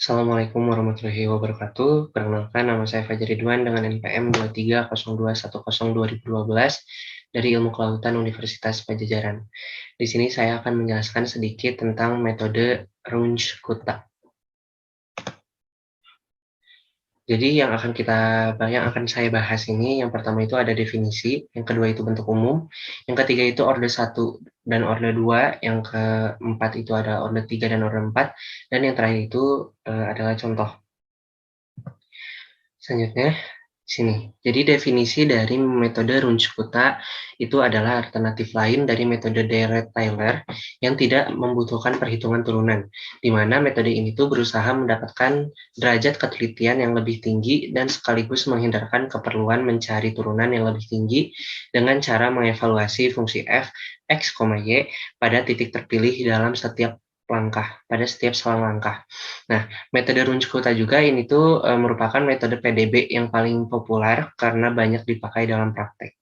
Assalamualaikum warahmatullahi wabarakatuh. Perkenalkan, nama saya Fajar Ridwan dengan NPM 2302102012 dari Ilmu Kelautan Universitas Pajajaran. Di sini saya akan menjelaskan sedikit tentang metode Runge-Kutta. Jadi yang akan saya bahas ini, yang pertama itu ada definisi, yang kedua itu bentuk umum, yang ketiga itu orde 1 dan orde 2, yang keempat itu ada orde 3 dan orde 4, dan yang terakhir itu adalah contoh. Selanjutnya, sini. Jadi definisi dari metode Runge-Kutta itu adalah alternatif lain dari metode Dirac-Tyler yang tidak membutuhkan perhitungan turunan, di mana metode ini tuh berusaha mendapatkan derajat ketelitian yang lebih tinggi dan sekaligus menghindarkan keperluan mencari turunan yang lebih tinggi dengan cara mengevaluasi fungsi f, x, y pada titik terpilih dalam setiap selang langkah. Nah, metode Runge-Kutta juga ini tuh merupakan metode PDB yang paling populer karena banyak dipakai dalam praktek.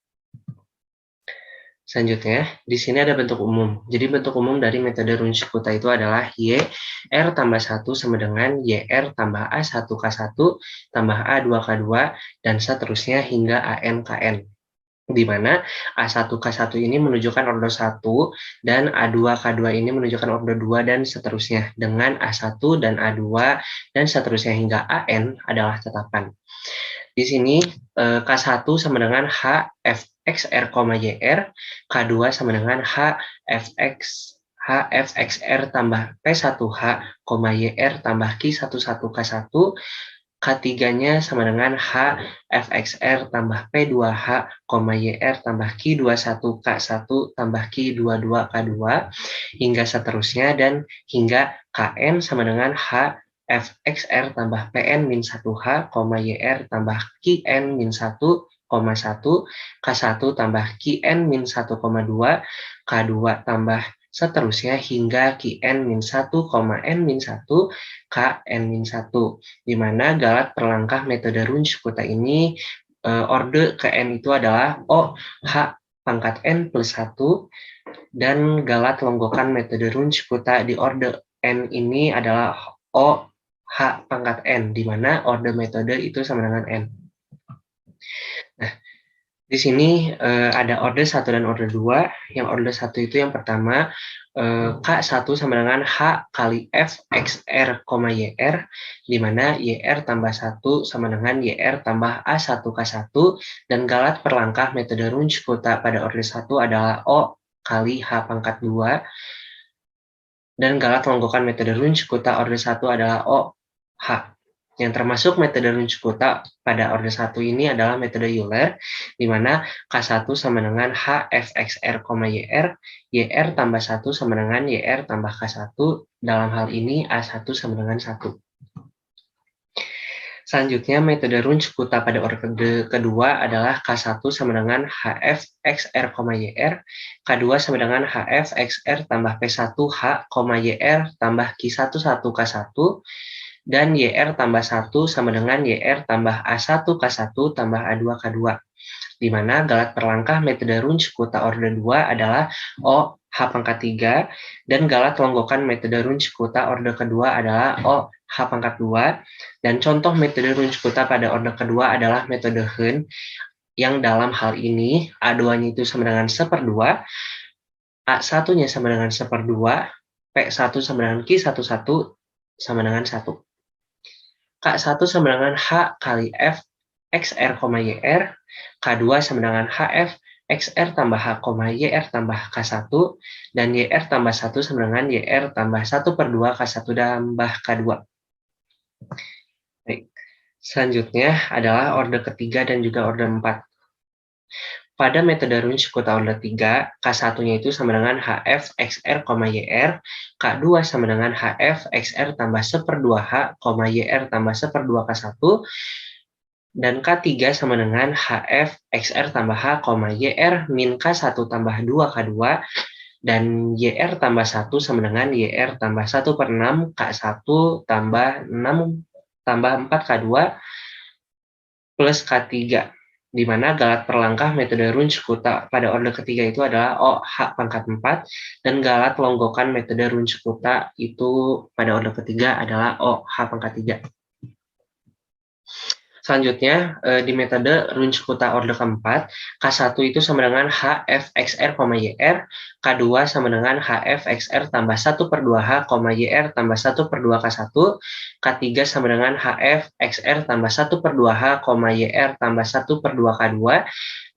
Selanjutnya, di sini ada bentuk umum. Jadi bentuk umum dari metode Runge-Kutta itu adalah YR tambah 1 sama dengan YR tambah A1K1 tambah A2K2 dan seterusnya hingga ANKN. Di mana A1K1 ini menunjukkan orde 1 dan A2K2 ini menunjukkan orde 2 dan seterusnya, dengan A1 dan A2 dan seterusnya hingga AN adalah tetapan. Di sini K1 sama dengan H FXR, YR, K2 sama dengan H FXR tambah P1H, YR tambah Q11K1, K3-nya sama dengan H FXR tambah P2H, YR tambah Q21K1 tambah Q22K2 hingga seterusnya, dan hingga KN sama dengan H FXR tambah PN-1H, YR tambah QN-1,1, K1 tambah QN-1,2, K2 tambah seterusnya hingga QN-1, N-1, KN-1, di mana galat per langkah metode Runge-Kutta ini orde ke N itu adalah O H pangkat N plus 1, dan galat longgokan metode Runge-Kutta di orde N ini adalah O H pangkat N, di mana orde metode itu sama dengan N. Nah, di sini ada orde 1 dan orde 2. Yang orde 1 itu yang pertama, K1 sama dengan H kali F XR, YR, di mana YR tambah 1 sama dengan YR tambah A1K1, dan galat per langkah metode Runge-Kutta pada orde 1 adalah O kali H pangkat 2, dan galat longgokan metode Runge-Kutta orde 1 adalah OH. Yang termasuk metode Runge-Kutta pada orde 1 ini adalah metode Euler, di mana K1 sama dengan H FXR, YR, YR tambah 1 sama dengan YR tambah K1, dalam hal ini A1 sama dengan 1. Selanjutnya, metode Runge-Kutta pada orde kedua adalah K1 sama dengan HF XR, YR, K2 sama dengan HF XR tambah P1H, YR tambah Q11K1, dan YR tambah 1 sama dengan YR tambah A1K1 tambah A2K2, di mana galat per langkah metode Runge-Kutta orde 2 adalah O H pangkat 3, dan galat longgokan metode Runge-Kutta orde kedua adalah O H pangkat 2, dan contoh metode Runge-Kutta pada orde kedua adalah metode Hehn, yang dalam hal ini A2-nya itu sama dengan 1/2, A1-nya sama dengan 1/2, P1 sama dengan Q11 sama dengan 1. K1 sama dengan H kali F XR, YR, K2 sama dengan HF XR tambah H, YR tambah K1, dan YR tambah 1 sama dengan YR tambah 1/2 K1 tambah K2. Baik. Selanjutnya adalah orde ketiga dan juga orde 4. Pada metode Runge-Kutta orde 3, K1-nya itu sama dengan HF XR, YR, K2 sama dengan HF XR tambah 1/2H, YR tambah 1/2 K1, dan K3 sama dengan HF XR tambah H, YR min K1 tambah 2K2, dan YR tambah 1 sama dengan YR tambah 1/6 K1 tambah 6 tambah 4K2 plus K3. di mana galat per langkah metode Runge-Kutta pada orde ketiga itu adalah OH pangkat 4, dan galat longgokan metode Runge-Kutta itu pada orde ketiga adalah OH pangkat 3. Selanjutnya, di metode Runge-Kutta orde keempat, K1 itu sama dengan HFXR, YR, K2 sama dengan HFXR tambah 1/2H, YR tambah 1/2 K1, K3 sama dengan HFXR tambah 1/2H, YR tambah 1/2 K2,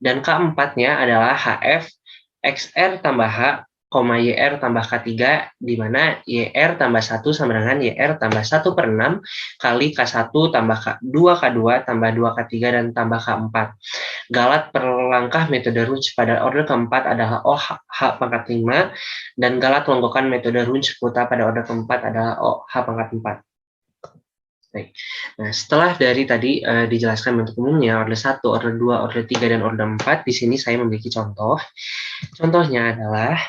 dan K4-nya adalah HFXR tambah H, YR tambah K3, di mana YR tambah 1 sama dengan YR tambah 1/6 kali K1 tambah 2K2 tambah 2K3 dan tambah K4. Galat per langkah metode Runge pada orde keempat adalah OH pangkat 5, dan galat longgokan metode Runge-Kutta pada orde keempat adalah OH pangkat 4. Baik. Nah, setelah dari tadi dijelaskan bentuk umumnya, orde 1, orde 2, orde 3, dan orde 4, di sini saya memiliki contoh. Contohnya adalah,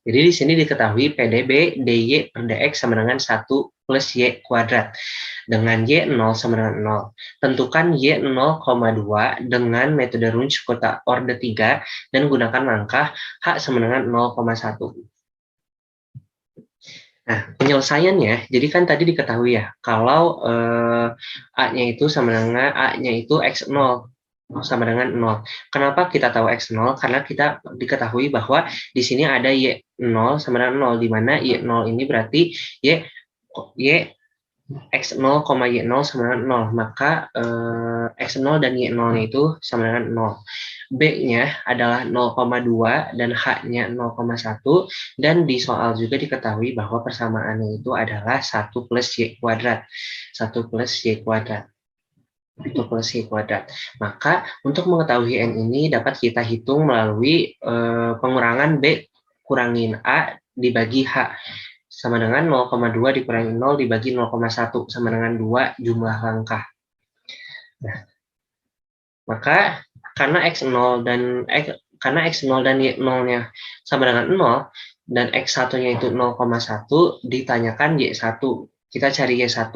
jadi di sini diketahui PDB DY per DX sama dengan 1 plus Y kuadrat. Dengan Y 0 sama dengan 0. Tentukan Y 0,2 dengan metode Runge-Kutta orde 3 dan gunakan langkah H sama dengan 0,1. Nah, penyelesaiannya, jadi kan tadi diketahui ya, kalau A-nya itu sama dengan A-nya itu X0 sama dengan 0. Kenapa kita tahu X0? Karena kita diketahui bahwa di sini ada Y0 sama dengan 0, di mana Y0 ini berarti Y X0, Y0 sama dengan 0, maka X0 dan Y0-nya itu sama dengan 0. B-nya adalah 0,2 dan H-nya 0,1, dan di soal juga diketahui bahwa persamaannya itu adalah 1 plus Y kuadrat. 1 plus Y kuadrat. 1 plus Y kuadrat. Maka untuk mengetahui N ini dapat kita hitung melalui pengurangan B kurangin A dibagi H. Sama dengan 0,2 dikurangi 0 dibagi 0,1 sama dengan 2 jumlah langkah. Nah, maka karena X0 dan Y0-nya sama dengan 0 dan X1-nya itu 0,1, ditanyakan Y1. Kita cari Y1.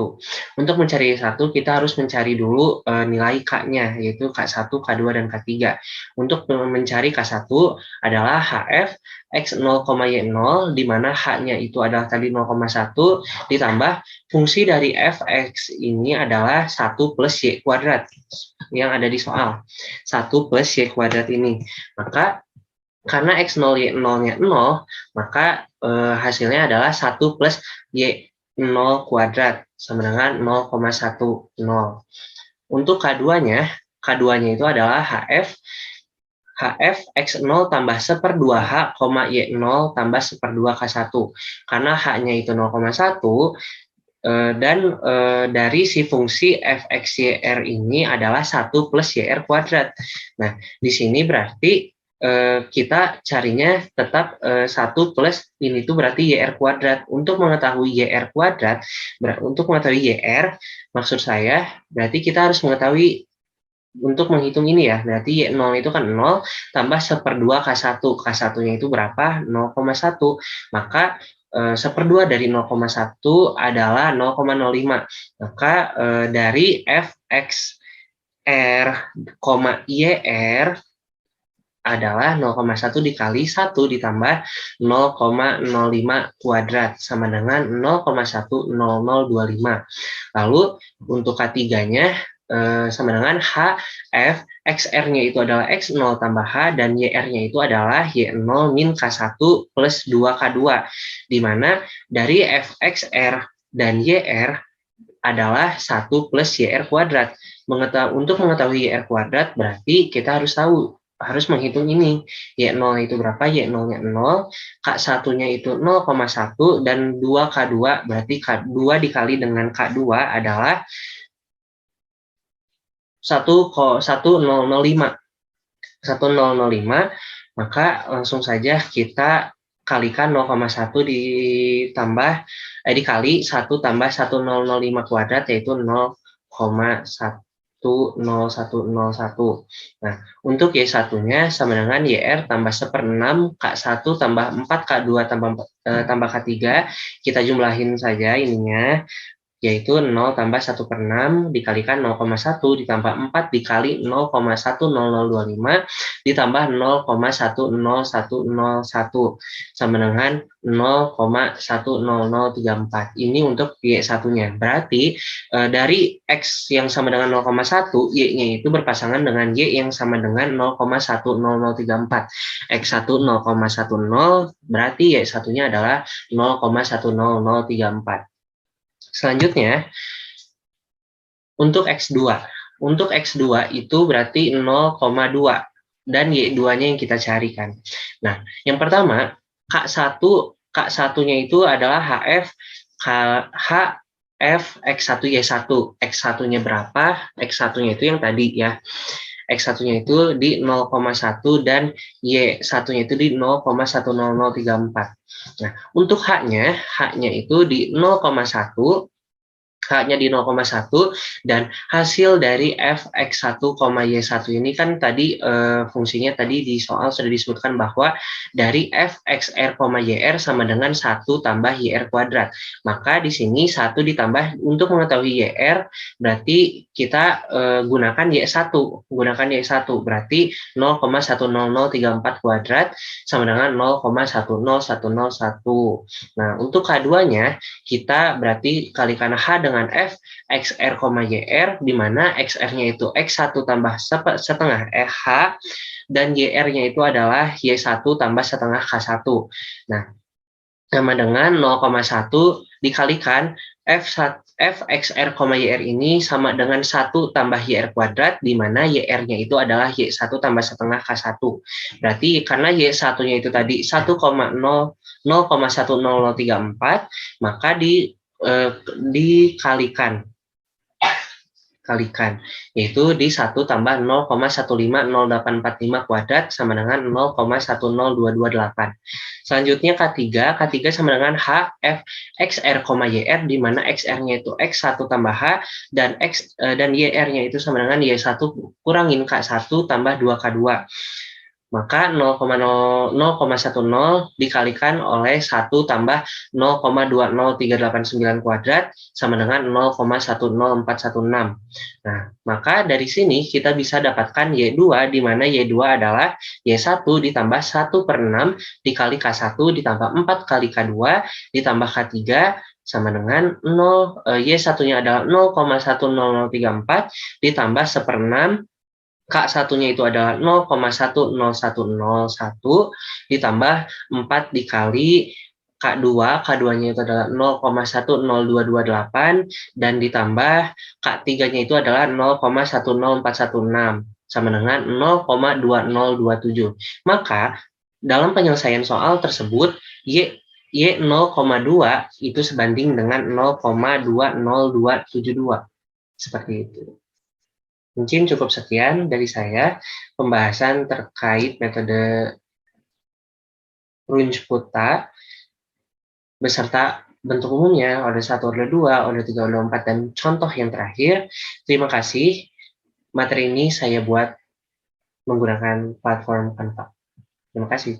Untuk mencari Y1, kita harus mencari dulu nilai K-nya, yaitu K1, K2, dan K3. Untuk mencari K1 adalah HF X0, Y0, di mana H-nya itu adalah tadi 0,1, ditambah fungsi dari Fx ini adalah 1 plus Y kuadrat yang ada di soal. 1 plus Y kuadrat ini. Maka karena X0, Y0-nya 0, maka hasilnya adalah 1 plus Y0 kuadrat sama dengan 0,10. Untuk K2-nya itu adalah HF X0 tambah 1/2H, Y0 tambah 1/2 K1. Karena H-nya itu 0,1, dan dari si fungsi Fx-yr ini adalah 1 plus Yr kuadrat. Nah, di sini berarti kita carinya tetap 1 plus ini tuh berarti Yr kuadrat. Untuk mengetahui Yr kuadrat, Yr, maksud saya berarti kita harus mengetahui untuk menghitung ini ya, berarti Y0 itu kan 0 tambah 1/2 K1. K1-nya itu berapa? 0,1. Maka 1/2 dari 0,1 adalah 0,05. Maka dari Fx-r, Yr adalah 0,1 dikali 1 ditambah 0,05 kuadrat sama dengan 0,10025. Lalu untuk K3-nya sama dengan H, F, XR-nya itu adalah X0 tambah H, dan YR-nya itu adalah Y0 min K1 plus 2K2, di mana dari FXR dan YR adalah 1 plus YR kuadrat. Untuk mengetahui YR kuadrat, berarti kita harus menghitung ini. Y0 itu berapa? Y0-nya 0, K1-nya itu 0,1, dan 2K2, berarti K2 dikali dengan K2 adalah 1005. Maka langsung saja kita kalikan 0,1 dikali 1 tambah 1005 kuadrat, yaitu 0,10101. Nah, untuk Y1-nya sama dengan YR tambah 1/6, K1 tambah 4, K2 tambah K3. Kita jumlahin saja ininya. yaitu 0 tambah 1/6 dikalikan 0,1 ditambah 4 dikali 0,10025 ditambah 0,10101 sama dengan 0,10034. Ini untuk Y1-nya. Berarti dari X yang sama dengan 0,1, Y-nya itu berpasangan dengan Y yang sama dengan 0,10034. X1 0,10, berarti Y1-nya adalah 0,10034. Selanjutnya, untuk X2. Untuk X2 itu berarti 0,2 dan Y2-nya yang kita carikan. Nah, yang pertama, K1-nya itu adalah HF X1 Y1. X1-nya berapa? X1-nya itu yang tadi ya. X1-nya itu di 0,1 dan Y1-nya itu di 0,10034. Nah, untuk H-nya itu di 0,1, H-nya di 0,1 dan hasil dari Fx1, Y1 ini kan tadi fungsinya tadi di soal sudah disebutkan bahwa dari Fxr, Yr sama dengan 1 tambah Yr kuadrat. Maka di sini 1 ditambah, untuk mengetahui Yr berarti kita gunakan Y1. Gunakan Y1 berarti 0,10034 kuadrat sama dengan 0,10101. Nah, untuk K2-nya kita berarti kalikan H dengan F XR, YR, di mana XR-nya itu X1 tambah setengah H, dan YR-nya itu adalah Y1 tambah setengah K1. Nah, sama dengan 0,1 dikalikan Fxr, YR ini sama dengan 1 tambah YR kuadrat, di mana YR-nya itu adalah Y1 tambah setengah K1. Berarti karena Y1-nya itu tadi 0,10034, maka dikalikan, yaitu di 1 tambah 0,15084 kuadrat sama dengan 0,10228. Selanjutnya K3 sama dengan H F XR, YR, di mana XR-nya itu X1 tambah H dan YR-nya itu sama dengan Y1 kurangin K1 tambah 2K2. Maka 0,10 dikalikan oleh 1 tambah 0,20389 kuadrat sama dengan 0,10416. Nah, maka dari sini kita bisa dapatkan Y2, di mana Y2 adalah Y1 ditambah 1/6 dikali K1 ditambah 4 kali K2 ditambah K3 sama dengan 0, Y1-nya adalah 0,10034 ditambah 1/6, K1-nya itu adalah 0,10101 ditambah 4 dikali K2, K2-nya itu adalah 0,10228 dan ditambah K3-nya itu adalah 0,10416 sama dengan 0,2027. Maka dalam penyelesaian soal tersebut Y 0,2 itu sebanding dengan 0,20272. Seperti itu. Mungkin cukup sekian dari saya pembahasan terkait metode Runge-Kutta beserta bentuk umumnya, order 1, order 2, order 3, order 4, dan contoh yang terakhir. Terima kasih. Materi ini saya buat menggunakan platform Canva. Terima kasih.